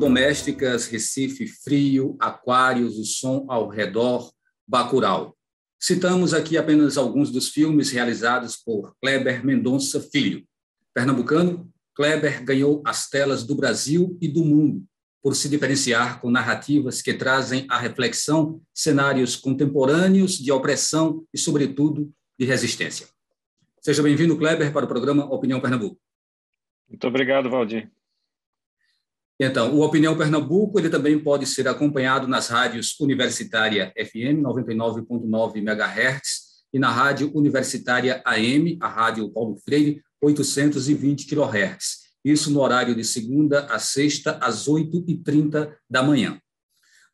Domésticas, Recife Frio, Aquários, O Som ao Redor, Bacurau. Citamos aqui apenas alguns dos filmes realizados por Kleber Mendonça Filho. Pernambucano, Kleber ganhou as telas do Brasil e do mundo por se diferenciar com narrativas que trazem à reflexão cenários contemporâneos de opressão e, sobretudo, de resistência. Seja bem-vindo, Kleber, para o programa Opinião Pernambuco. Muito obrigado, Valdir. Então, o Opinião Pernambuco ele também pode ser acompanhado nas rádios Universitária FM 99.9 MHz e na Rádio Universitária AM, a Rádio Paulo Freire, 820 kHz. Isso no horário de segunda a sexta, às 8h30 da manhã.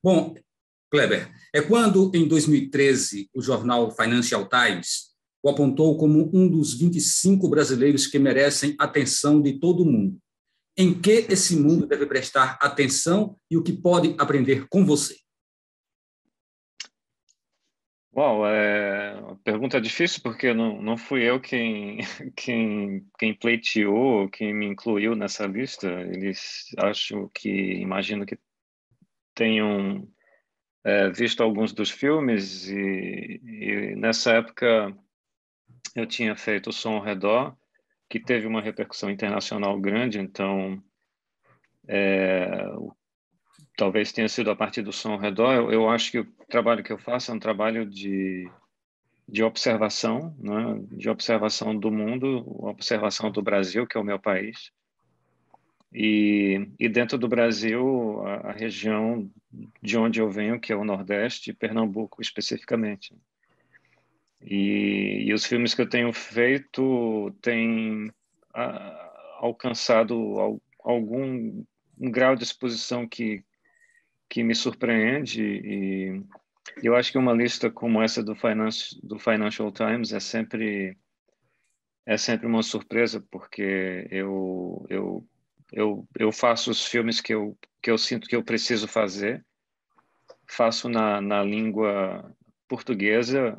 Bom, Kleber, quando, em 2013, o jornal Financial Times o apontou como um dos 25 brasileiros que merecem atenção de todo mundo. Em que esse mundo deve prestar atenção e o que pode aprender com você? Bom, a pergunta é difícil porque não fui eu quem pleiteou, quem me incluiu nessa lista. Eles imagino que tenham visto alguns dos filmes e nessa época eu tinha feito O Som ao Redor, que teve uma repercussão internacional grande, então talvez tenha sido a partir do Som ao Redor. Eu acho que o trabalho que eu faço é um trabalho de observação, né? De observação do mundo, observação do Brasil, que é o meu país. E dentro do Brasil, a região de onde eu venho, que é o Nordeste, Pernambuco especificamente. E os filmes que eu tenho feito têm alcançado algum grau de exposição que me surpreende, e eu acho que uma lista como essa do Financial Times é sempre uma surpresa, porque eu faço os filmes que eu sinto que eu preciso fazer, faço na língua portuguesa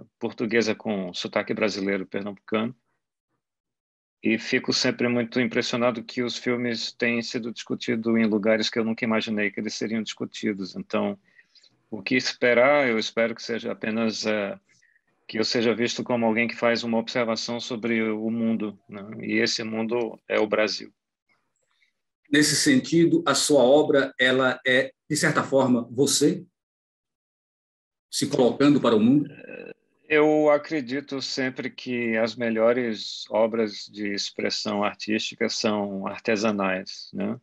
com sotaque brasileiro pernambucano, e fico sempre muito impressionado que os filmes têm sido discutidos em lugares que eu nunca imaginei que eles seriam discutidos. Então, o que esperar? Eu espero que seja apenas que eu seja visto como alguém que faz uma observação sobre o mundo, né? E esse mundo é o Brasil. Nesse sentido, a sua obra ela é, de certa forma, você se colocando para o mundo? Eu acredito sempre que as melhores obras de expressão artística são artesanais, né?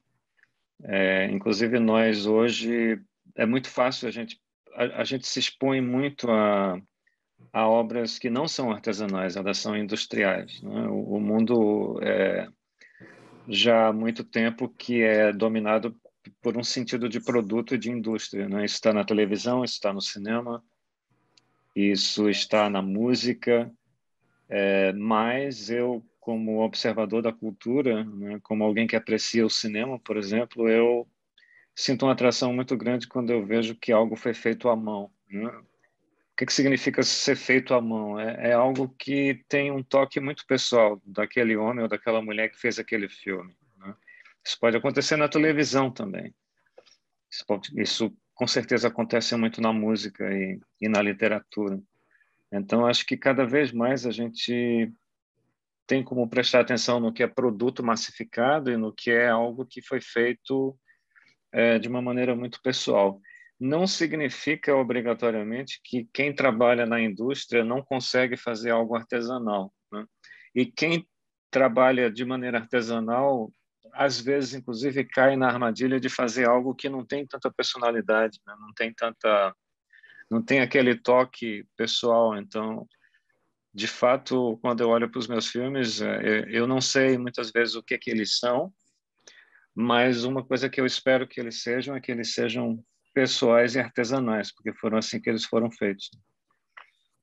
Inclusive nós hoje é muito fácil a gente se expõe muito a obras que não são artesanais, elas são industriais, né? O mundo já há muito tempo que é dominado por um sentido de produto e de indústria, né? Isso está na televisão, isso está no cinema, isso está na música, mas eu, como observador da cultura, né, como alguém que aprecia o cinema, por exemplo, eu sinto uma atração muito grande quando eu vejo que algo foi feito à mão, né? O que significa ser feito à mão? É algo que tem um toque muito pessoal daquele homem ou daquela mulher que fez aquele filme, né? Isso pode acontecer na televisão também. Isso com certeza acontece muito na música e na literatura. Então, acho que cada vez mais a gente tem como prestar atenção no que é produto massificado e no que é algo que foi feito de uma maneira muito pessoal. Não significa obrigatoriamente que quem trabalha na indústria não consegue fazer algo artesanal, né? E quem trabalha de maneira artesanal, às vezes, inclusive, cai na armadilha de fazer algo que não tem tanta personalidade, né? Não tem aquele toque pessoal. Então, de fato, quando eu olho para os meus filmes, eu não sei muitas vezes o que eles são, mas uma coisa que eu espero que eles sejam é que eles sejam pessoais e artesanais, porque foram assim que eles foram feitos.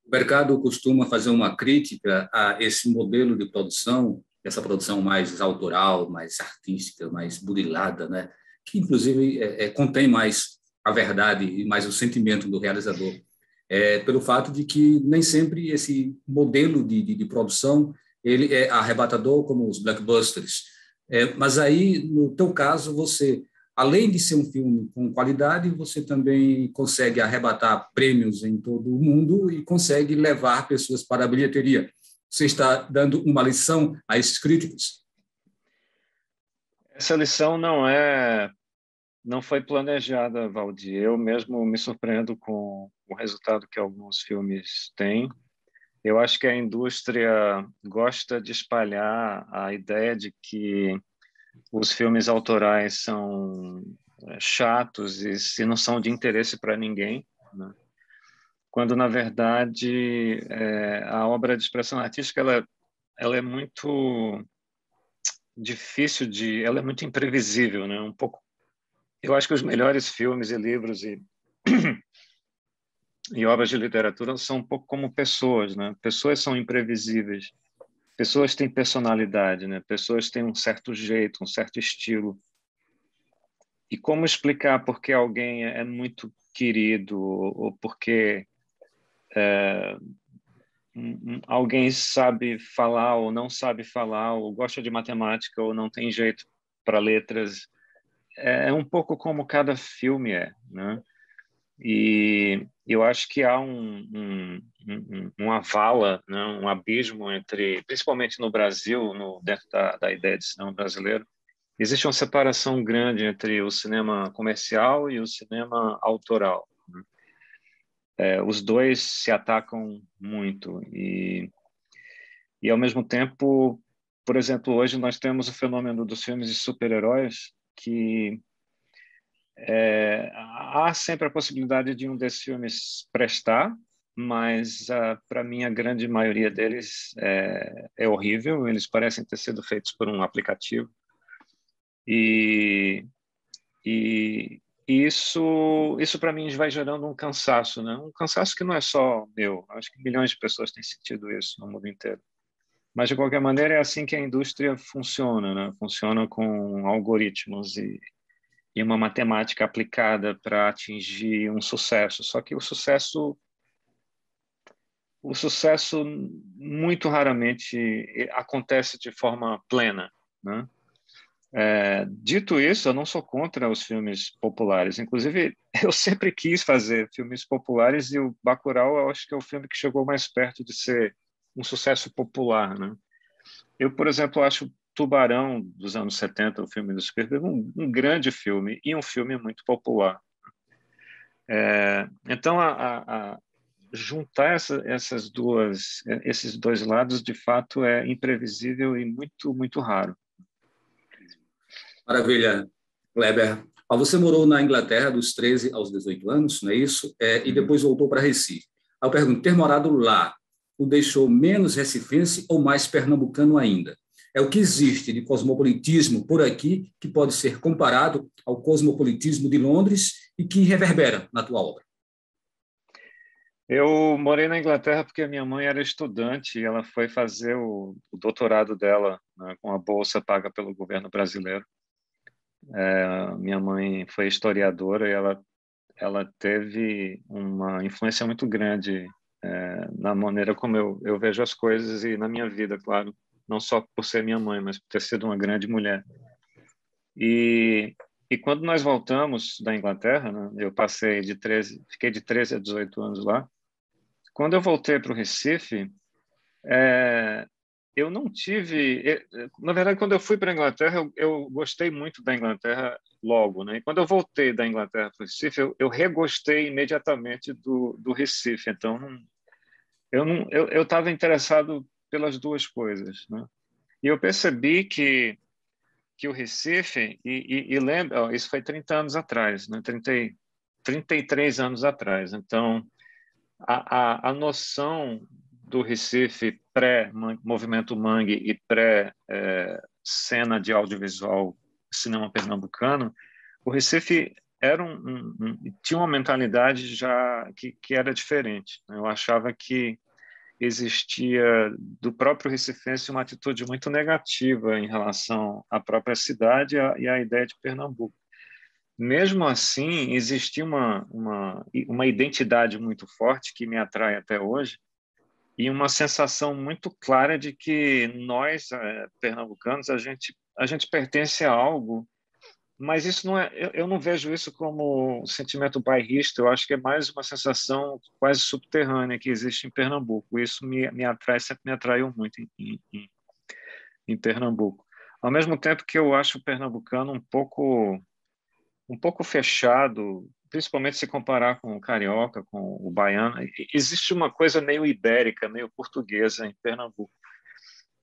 O mercado costuma fazer uma crítica a esse modelo de produção, essa produção mais autoral, mais artística, mais burilada, né? Que, inclusive, contém mais a verdade e mais o sentimento do realizador. Pelo fato de que nem sempre esse modelo de produção ele é arrebatador como os blockbusters. Mas aí, no teu caso, você além de ser um filme com qualidade, você também consegue arrebatar prêmios em todo o mundo e consegue levar pessoas para a bilheteria. Você está dando uma lição a esses críticos? Essa lição não foi planejada, Valdir. Eu mesmo me surpreendo com o resultado que alguns filmes têm. Eu acho que a indústria gosta de espalhar a ideia de que os filmes autorais são chatos e se não são de interesse para ninguém, né? Quando, na verdade, a obra de expressão artística ela é muito difícil ela é muito imprevisível, né? Um pouco. Eu acho que os melhores filmes e livros e obras de literatura são um pouco como pessoas, né? Pessoas são imprevisíveis. Pessoas têm personalidade, né? Pessoas têm um certo jeito, um certo estilo. E como explicar por que alguém é muito querido ou porque alguém sabe falar ou não sabe falar, ou gosta de matemática ou não tem jeito para letras? É um pouco como cada filme né? E eu acho que há uma vala, né? Um abismo entre, principalmente no Brasil, dentro da ideia de cinema brasileiro, existe uma separação grande entre o cinema comercial e o cinema autoral, né? Os dois se atacam muito e ao mesmo tempo, por exemplo, hoje nós temos o fenômeno dos filmes de super-heróis que há sempre a possibilidade de um desses filmes prestar, mas para mim a grande maioria deles é horrível. Eles parecem ter sido feitos por um aplicativo e, e isso para mim vai gerando um cansaço, né? Um cansaço que não é só meu. Acho que milhões de pessoas têm sentido isso no mundo inteiro. Mas de qualquer maneira é assim que a indústria funciona, né? Funciona com algoritmos e uma matemática aplicada para atingir um sucesso. Só que o sucesso muito raramente acontece de forma plena, né? Dito isso, eu não sou contra os filmes populares. Inclusive, eu sempre quis fazer filmes populares e o Bacurau, eu acho que é o filme que chegou mais perto de ser um sucesso popular, né? Eu, por exemplo, acho Tubarão, dos anos 70, o filme do Spielberg, um grande filme e um filme muito popular. Então, juntar esses dois lados, de fato, é imprevisível e muito, muito raro. Maravilha, Kleber. Você morou na Inglaterra dos 13 aos 18 anos, não é isso? E depois voltou para Recife. Aí eu pergunto, ter morado lá o deixou menos recifense ou mais pernambucano ainda? É o que existe de cosmopolitismo por aqui que pode ser comparado ao cosmopolitismo de Londres e que reverbera na tua obra. Eu morei na Inglaterra porque a minha mãe era estudante e ela foi fazer o doutorado dela, né, com a bolsa paga pelo governo brasileiro. Minha mãe foi historiadora e ela teve uma influência muito grande na maneira como eu vejo as coisas e na minha vida, claro, não só por ser minha mãe, mas por ter sido uma grande mulher. E quando nós voltamos da Inglaterra, né, fiquei de 13 a 18 anos lá. Quando eu voltei para o Recife, eu não tive. Na verdade, quando eu fui para a Inglaterra, eu gostei muito da Inglaterra logo, né? E quando eu voltei da Inglaterra para o Recife, eu regostei imediatamente do Recife. Então, eu estava interessado pelas duas coisas, né? E eu percebi que o Recife, e lembra, isso foi 30 anos atrás, né? 33 anos atrás. Então, a noção do Recife pré-movimento Mangue e pré-cena de audiovisual cinema pernambucano, o Recife tinha uma mentalidade já que era diferente, né? Eu achava que existia do próprio recifense uma atitude muito negativa em relação à própria cidade e à ideia de Pernambuco. Mesmo assim, existia uma identidade muito forte que me atrai até hoje e uma sensação muito clara de que nós, pernambucanos, a gente pertence a algo mas isso não é, eu não vejo isso como um sentimento bairrista, eu acho que é mais uma sensação quase subterrânea que existe em Pernambuco. Isso me atrai, sempre me atraiu muito em Pernambuco. Ao mesmo tempo que eu acho o pernambucano um pouco fechado, principalmente se comparar com o carioca, com o baiano. Existe uma coisa meio ibérica, meio portuguesa em Pernambuco.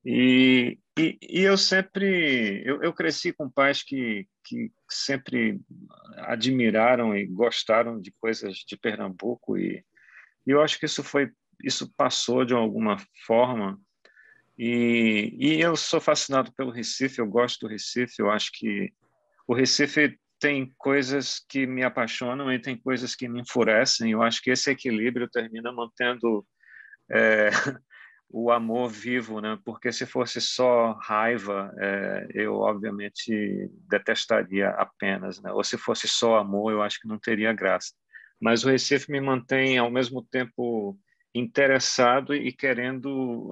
E eu sempre eu cresci com pais que sempre admiraram e gostaram de coisas de Pernambuco e eu acho que isso passou de alguma forma e eu sou fascinado pelo Recife, eu gosto do Recife, eu acho que o Recife tem coisas que me apaixonam e tem coisas que me enfurecem. Eu acho que esse equilíbrio termina mantendo é, o amor vivo, né? Porque se fosse só raiva, eu obviamente detestaria apenas, né? Ou se fosse só amor, eu acho que não teria graça. Mas o Recife me mantém ao mesmo tempo interessado e querendo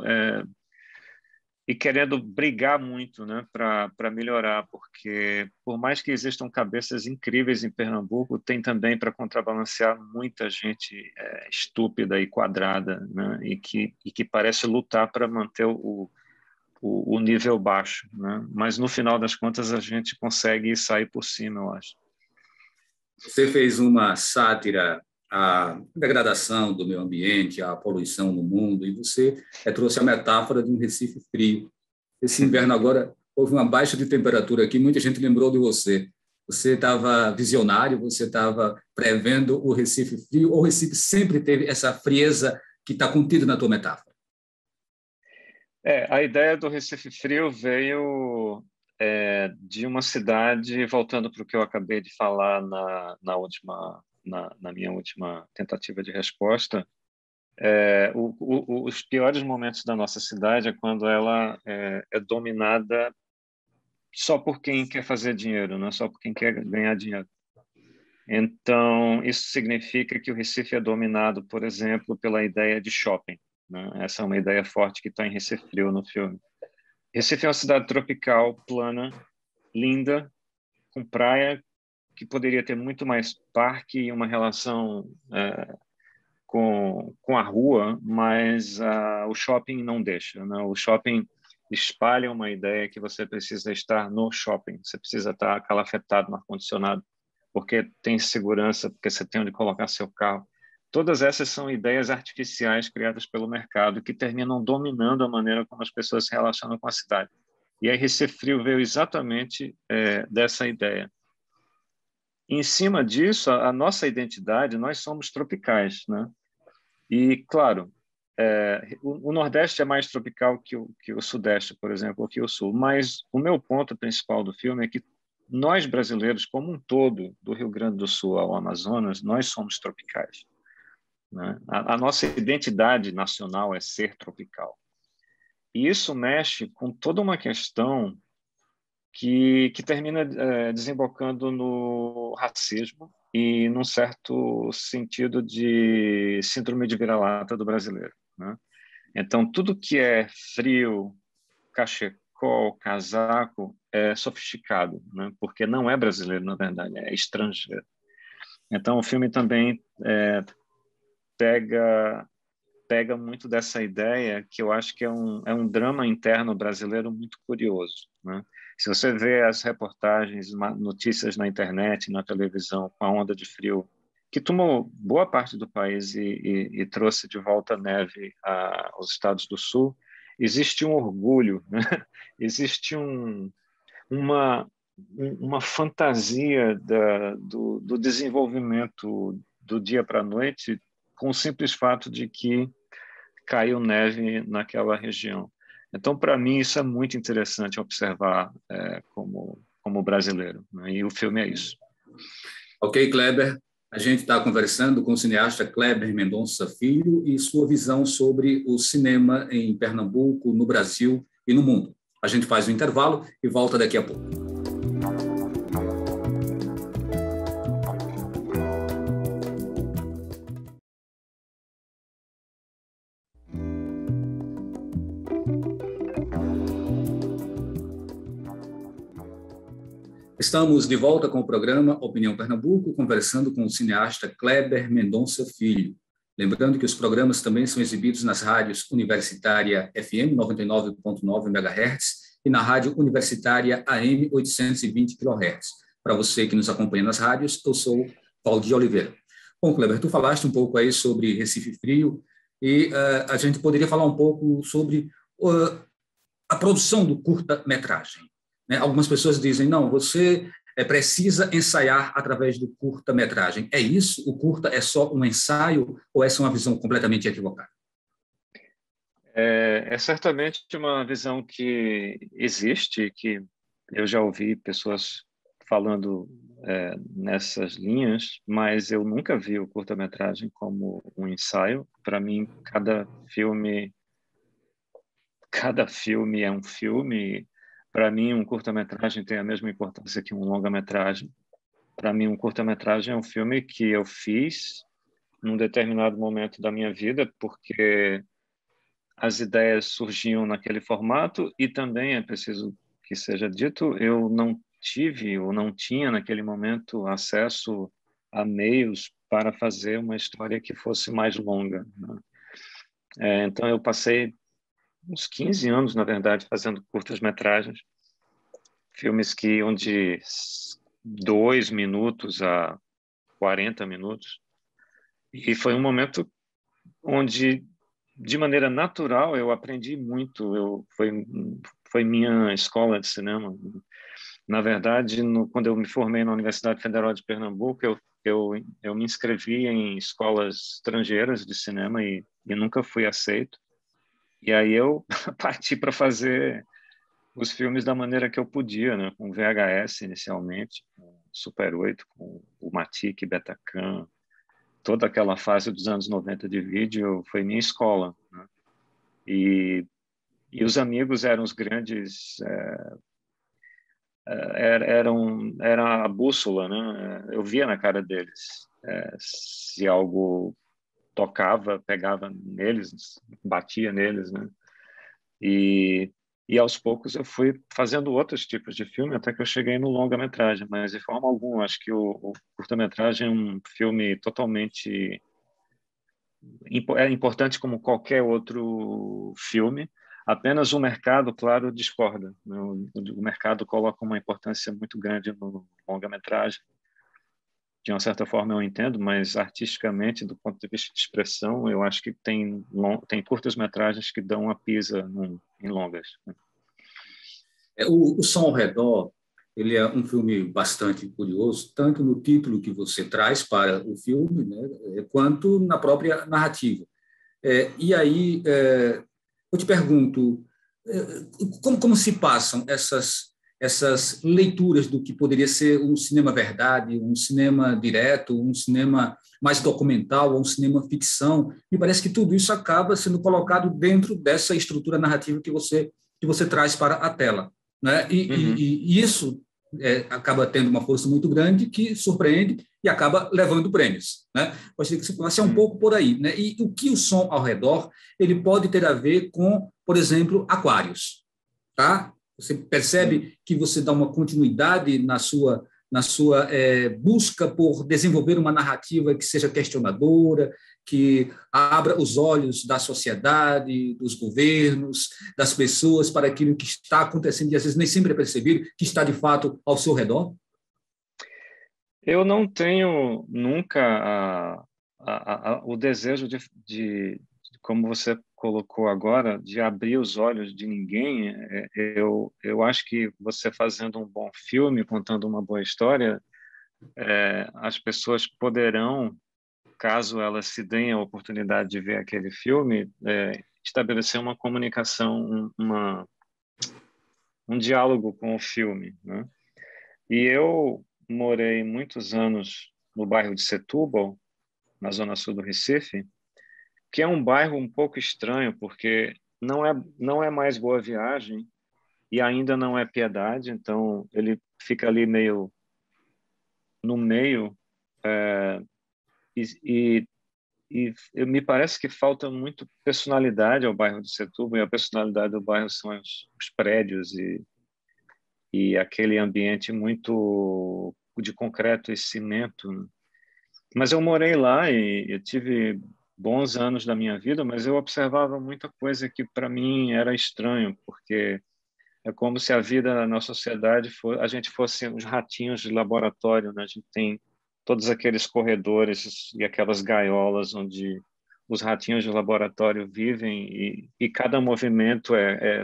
brigar muito, né, para melhorar, porque por mais que existam cabeças incríveis em Pernambuco, tem também para contrabalancear muita gente estúpida e quadrada, né, e que parece lutar para manter o nível baixo, né? Mas no final das contas a gente consegue sair por cima, eu acho. Você fez uma sátira à degradação do meio ambiente, à poluição no mundo, e você trouxe a metáfora de um Recife frio. Esse inverno agora houve uma baixa de temperatura aqui, muita gente lembrou de você. Você estava visionário, você estava prevendo o Recife frio, ou o Recife sempre teve essa frieza que está contida na tua metáfora? A ideia do Recife Frio veio de uma cidade, voltando para o que eu acabei de falar na minha última tentativa de resposta, os piores momentos da nossa cidade é quando ela é dominada só por quem quer fazer dinheiro, não é só por quem quer ganhar dinheiro. Então, isso significa que o Recife é dominado, por exemplo, pela ideia de shopping, né? Essa é uma ideia forte que está em Recife Frio no filme. Recife é uma cidade tropical, plana, linda, com praia, que poderia ter muito mais parque e uma relação com a rua, mas o shopping não deixa, né? O shopping espalha uma ideia que você precisa estar no shopping, você precisa estar calafetado no ar-condicionado, porque tem segurança, porque você tem onde colocar seu carro. Todas essas são ideias artificiais criadas pelo mercado que terminam dominando a maneira como as pessoas se relacionam com a cidade. E aí Recife Frio veio exatamente dessa ideia. Em cima disso, a nossa identidade, nós somos tropicais, né? E, claro, o Nordeste é mais tropical que o Sudeste, por exemplo, ou que o Sul, mas o meu ponto principal do filme é que nós brasileiros, como um todo, do Rio Grande do Sul ao Amazonas, nós somos tropicais, né? A nossa identidade nacional é ser tropical. E isso mexe com toda uma questão que termina desembocando no racismo e num certo sentido de síndrome de vira-lata do brasileiro, né? Então, tudo que é frio, cachecol, casaco, é sofisticado, né? Porque não é brasileiro, na verdade, é estrangeiro. Então, o filme também pega muito dessa ideia que eu acho que é um drama interno brasileiro muito curioso, né? Se você vê as reportagens, notícias na internet, na televisão, com a onda de frio, que tomou boa parte do país e trouxe de volta a neve aos estados do sul, existe um orgulho, né? Existe uma, uma fantasia do desenvolvimento do dia para a noite com o simples fato de que caiu neve naquela região. Então, para mim, isso é muito interessante observar como brasileiro, né? E o filme é isso. Ok, Kleber. A gente está conversando com o cineasta Kleber Mendonça Filho e sua visão sobre o cinema em Pernambuco, no Brasil e no mundo. A gente faz um intervalo e volta daqui a pouco. Estamos de volta com o programa Opinião Pernambuco, conversando com o cineasta Kleber Mendonça Filho. Lembrando que os programas também são exibidos nas rádios Universitária FM 99.9 MHz e na rádio Universitária AM 820 kHz. Para você que nos acompanha nas rádios, eu sou Valdir Oliveira. Bom, Kleber, tu falaste um pouco aí sobre Recife Frio e a gente poderia falar um pouco sobre a produção do curta-metragem. Né? Algumas pessoas dizem, não, você precisa ensaiar através do curta-metragem. É isso? O curta é só um ensaio ou essa é uma visão completamente equivocada? É certamente uma visão que existe, que eu já ouvi pessoas falando nessas linhas, mas eu nunca vi o curta-metragem como um ensaio. Para mim, cada filme é um filme. Para mim, um curta-metragem tem a mesma importância que um longa-metragem. Para mim, um curta-metragem é um filme que eu fiz num determinado momento da minha vida, porque as ideias surgiam naquele formato e também é preciso que seja dito, eu não tive ou não tinha naquele momento acesso a meios para fazer uma história que fosse mais longa, né? Então eu passei uns 15 anos, na verdade, fazendo curtas-metragens, filmes que iam de 2 minutos a 40 minutos, e foi um momento onde, de maneira natural, eu aprendi muito. Foi minha escola de cinema. Na verdade, quando eu me formei na Universidade Federal de Pernambuco, eu me inscrevi em escolas estrangeiras de cinema e nunca fui aceito. E aí eu parti para fazer os filmes da maneira que eu podia, né? Com VHS inicialmente, com Super 8, com o Matic, Betacam, toda aquela fase dos anos 90 de vídeo foi minha escola, né? E, e os amigos eram os grandes, era a bússola, né? Eu via na cara deles se algo tocava, pegava neles, batia neles, né? E, e aos poucos eu fui fazendo outros tipos de filme até que eu cheguei no longa-metragem, mas de forma alguma acho que o curta-metragem é um filme totalmente é importante como qualquer outro filme, apenas o mercado, claro, discorda, né? O mercado coloca uma importância muito grande no longa-metragem. De uma certa forma eu entendo, mas artisticamente, do ponto de vista de expressão, eu acho que tem curtas-metragens que dão a pisa em longas, né? O Som ao Redor, ele é um filme bastante curioso, tanto no título que você traz para o filme, né, quanto na própria narrativa. E aí, eu te pergunto, como se passam essas leituras do que poderia ser um cinema verdade, um cinema direto, um cinema mais documental, ou um cinema ficção? Me parece que tudo isso acaba sendo colocado dentro dessa estrutura narrativa que você traz para a tela, né? Uhum. E isso acaba tendo uma força muito grande que surpreende e acaba levando prêmios, né? Gostaria que você falasse um pouco por aí, né? E o que o Som ao Redor ele pode ter a ver com, por exemplo, Aquários, tá? Você percebe que você dá uma continuidade na sua busca por desenvolver uma narrativa que seja questionadora, que abra os olhos da sociedade, dos governos, das pessoas para aquilo que está acontecendo e às vezes nem sempre é percebido que está de fato ao seu redor? Eu não tenho nunca o desejo como você colocou agora, de abrir os olhos de ninguém. Eu acho que você fazendo um bom filme, contando uma boa história, as pessoas poderão, caso elas se deem a oportunidade de ver aquele filme, estabelecer uma comunicação, um diálogo com o filme, né? E eu morei muitos anos no bairro de Setúbal, na zona sul do Recife, que é um bairro um pouco estranho, porque não é mais Boa Viagem e ainda não é Piedade, então ele fica ali meio no meio, e, me parece que falta muito personalidade ao bairro de Setúbal, e a personalidade do bairro são os prédios e aquele ambiente muito de concreto e cimento, né? Mas eu morei lá e eu tive bons anos da minha vida, mas eu observava muita coisa que para mim era estranho, porque é como se a vida na sociedade a gente fosse uns ratinhos de laboratório, né? A gente tem todos aqueles corredores e aquelas gaiolas onde os ratinhos de laboratório vivem e cada movimento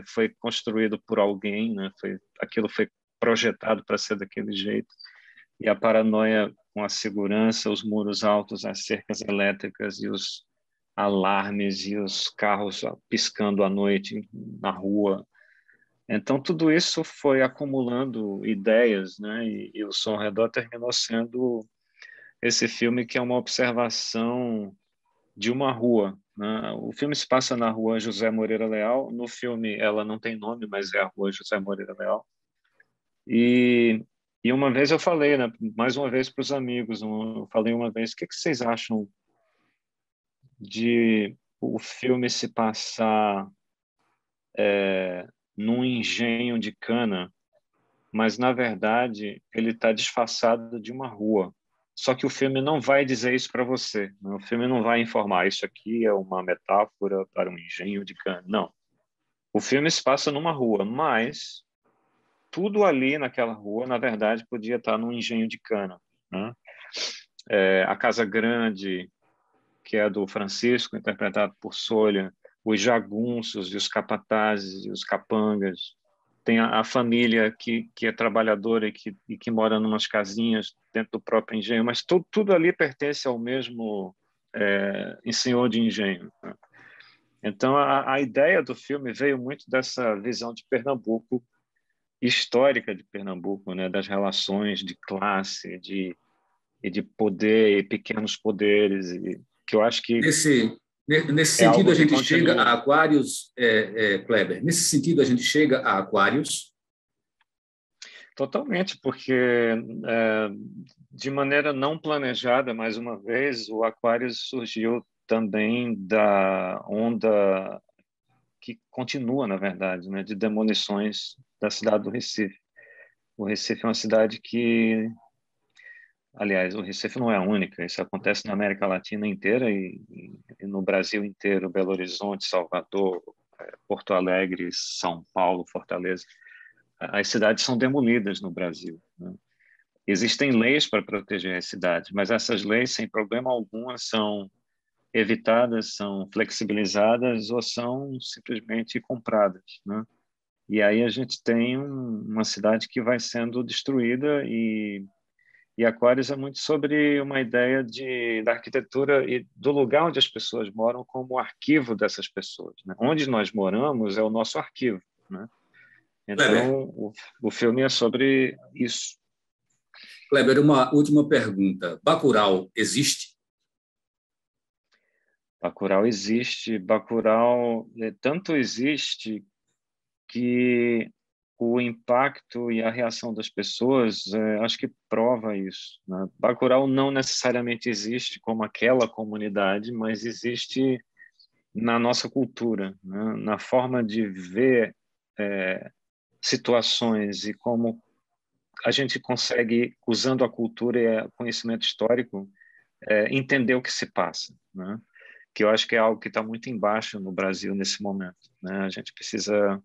foi construído por alguém, né? Aquilo foi projetado para ser daquele jeito. E a paranoia com a segurança, os muros altos, as cercas elétricas e os alarmes e os carros piscando à noite na rua. Então, tudo isso foi acumulando ideias, né? E o Som ao Redor terminou sendo esse filme que é uma observação de uma rua, né? O filme se passa na rua José Moreira Leal. No filme, ela não tem nome, mas é a rua José Moreira Leal. E, e uma vez eu falei, né? Mais uma vez para os amigos, eu falei uma vez, o que vocês acham de o filme se passar num engenho de cana, mas na verdade ele está disfarçado de uma rua. Só que o filme não vai dizer isso para você, né? O filme não vai informar isso aqui é uma metáfora para um engenho de cana. Não. O filme se passa numa rua, mas tudo ali naquela rua, na verdade, podia estar num engenho de cana, né? A Casa Grande, que é do Francisco, interpretado por Solha, os jagunços e os capatazes e os capangas. Tem a família que é trabalhadora e que mora em umas casinhas dentro do próprio engenho, mas tudo ali pertence ao mesmo senhor de engenho, né? Então, a ideia do filme veio muito dessa visão de Pernambuco, histórica de Pernambuco, né? Das relações de classe, de poder e pequenos poderes, e que eu acho que Nesse é sentido, algo a que gente chega a continua. Aquários, Kleber. Nesse sentido, a gente chega a Aquários. Totalmente, porque é, de maneira não planejada, mais uma vez, o Aquarius surgiu também da onda que continua, na verdade, né, de demolições da cidade do Recife. O Recife é uma cidade que, aliás, o Recife não é a única, isso acontece na América Latina inteira e no Brasil inteiro, Belo Horizonte, Salvador, Porto Alegre, São Paulo, Fortaleza. As cidades são demolidas no Brasil, né? Existem leis para proteger as cidades, mas essas leis, sem problema algum, são evitadas, são flexibilizadas ou são simplesmente compradas, né? E aí a gente tem uma cidade que vai sendo destruída e Aquários é muito sobre uma ideia da arquitetura e do lugar onde as pessoas moram como arquivo dessas pessoas, né? Onde nós moramos é o nosso arquivo, né? Kleber, Então, o filme é sobre isso. Kleber, uma última pergunta. Bacurau existe? Bacurau existe. Bacurau tanto existe que o impacto e a reação das pessoas, acho que prova isso, né? Bacurau não necessariamente existe como aquela comunidade, mas existe na nossa cultura, né? Na forma de ver situações e como a gente consegue, usando a cultura e o conhecimento histórico, entender o que se passa, né? Que eu acho que é algo que está muito embaixo no Brasil nesse momento, né? A gente precisa,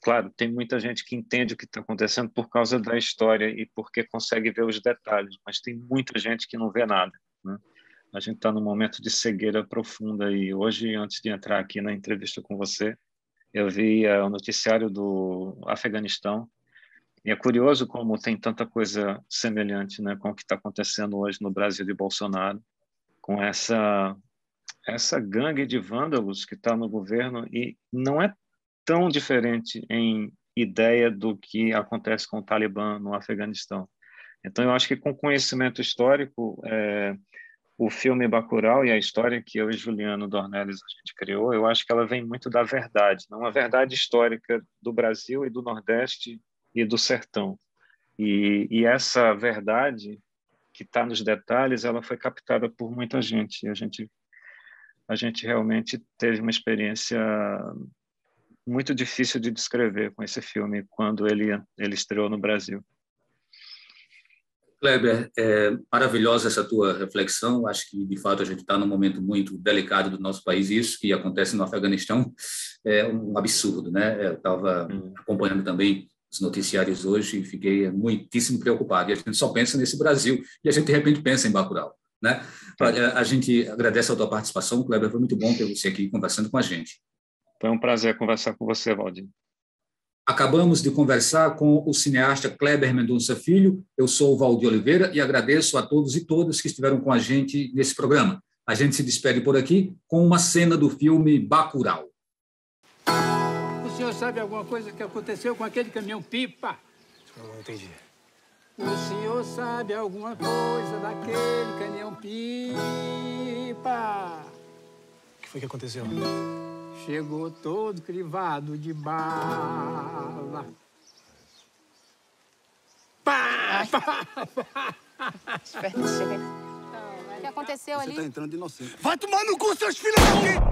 claro, tem muita gente que entende o que está acontecendo por causa da história e porque consegue ver os detalhes, mas tem muita gente que não vê nada, né? A gente está num momento de cegueira profunda e hoje, antes de entrar aqui na entrevista com você, eu vi o noticiário do Afeganistão e é curioso como tem tanta coisa semelhante, né, com o que está acontecendo hoje no Brasil de Bolsonaro, com essa gangue de vândalos que está no governo e não é tão diferente em ideia do que acontece com o Talibã no Afeganistão. Então, eu acho que com conhecimento histórico, o filme Bacurau e a história que eu e Juliano Dornelles a gente criou, eu acho que ela vem muito da verdade, não uma verdade histórica do Brasil e do Nordeste e do Sertão. E essa verdade que está nos detalhes, ela foi captada por muita gente. E a gente realmente teve uma experiência muito difícil de descrever com esse filme quando ele estreou no Brasil. Kleber, é maravilhosa essa tua reflexão. Acho que, de fato, a gente está num momento muito delicado do nosso país. Isso que acontece no Afeganistão é um absurdo, né? Eu estava acompanhando também os noticiários hoje e fiquei muitíssimo preocupado. E a gente só pensa nesse Brasil e a gente, de repente, pensa em Bacurau, né? A gente agradece a tua participação, Kleber. Foi muito bom ter você aqui conversando com a gente. Foi um prazer conversar com você, Valdir. Acabamos de conversar com o cineasta Kleber Mendonça Filho. Eu sou o Valdir Oliveira e agradeço a todos e todas que estiveram com a gente nesse programa. A gente se despede por aqui com uma cena do filme Bacurau. O senhor sabe alguma coisa que aconteceu com aquele caminhão-pipa? Eu não entendi. O senhor sabe alguma coisa daquele caminhão-pipa? O que foi que aconteceu? Chegou todo crivado de bala. Pá! O que aconteceu ali? Você tá entrando inocente. Vai tomar no cu, seus filhos daqui!